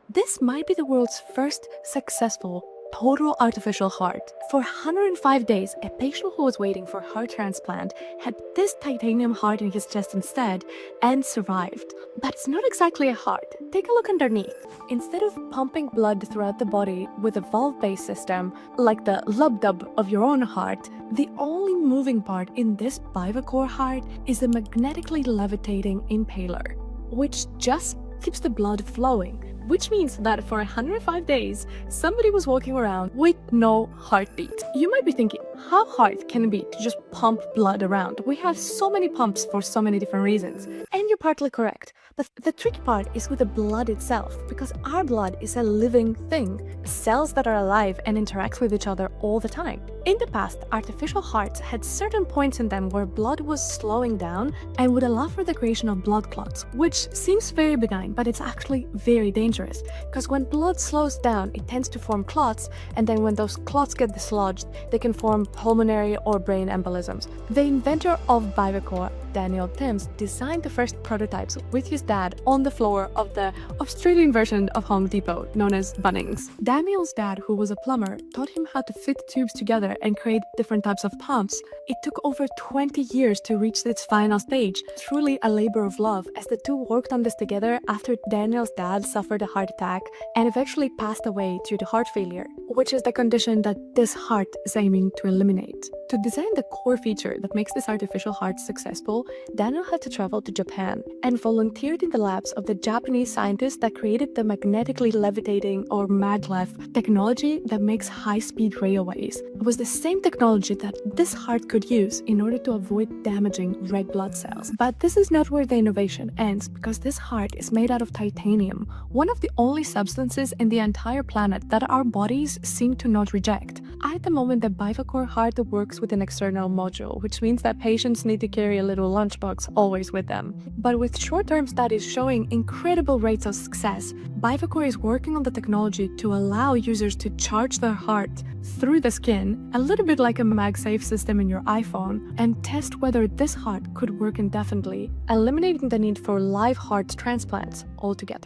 This might be the world's first successful total artificial heart. For 105 days, a patient who was waiting for heart transplant had this titanium heart in his chest instead and survived. But it's not exactly a heart. Take a look underneath. Instead of pumping blood throughout the body with a valve-based system, like the lub-dub of your own heart, the only moving part in this Bivacor heart is a magnetically levitating impaler, which just keeps the blood flowing. Which means that for 105 days, somebody was walking around with no heartbeat. You might be thinking, how hard can it be to just pump blood around? We have so many pumps for so many different reasons. And you're partly correct. But the tricky part is with the blood itself, because our blood is a living thing, cells that are alive and interact with each other all the time. In the past, artificial hearts had certain points in them where blood was slowing down and would allow for the creation of blood clots, which seems very benign, but it's actually very dangerous, because when blood slows down, it tends to form clots, and then when those clots get dislodged, they can form pulmonary or brain embolisms. The inventor of Bivacor, Daniel Timms, designed the first prototypes with his dad on the floor of the Australian version of Home Depot, known as Bunnings. Daniel's dad, who was a plumber, taught him how to fit tubes together and create different types of pumps. It took over 20 years to reach its final stage, truly a labor of love, as the two worked on this together after Daniel's dad suffered a heart attack and eventually passed away due to heart failure, which is the condition that this heart is aiming to eliminate. To design the core feature that makes this artificial heart successful, Daniel had to travel to Japan and volunteered in the labs of the Japanese scientists that created the magnetically levitating, or maglev, technology that makes high-speed railways. It was the same technology that this heart could use in order to avoid damaging red blood cells. But this is not where the innovation ends, because this heart is made out of titanium, one of the only substances in the entire planet that our bodies seem to not reject. At the moment, the Bivacor heart works with an external module, which means that patients need to carry a little lunchbox always with them. But with short-term studies showing incredible rates of success, Bivacor is working on the technology to allow users to charge their heart through the skin, a little bit like a MagSafe system in your iPhone, and test whether this heart could work indefinitely, eliminating the need for live heart transplants altogether.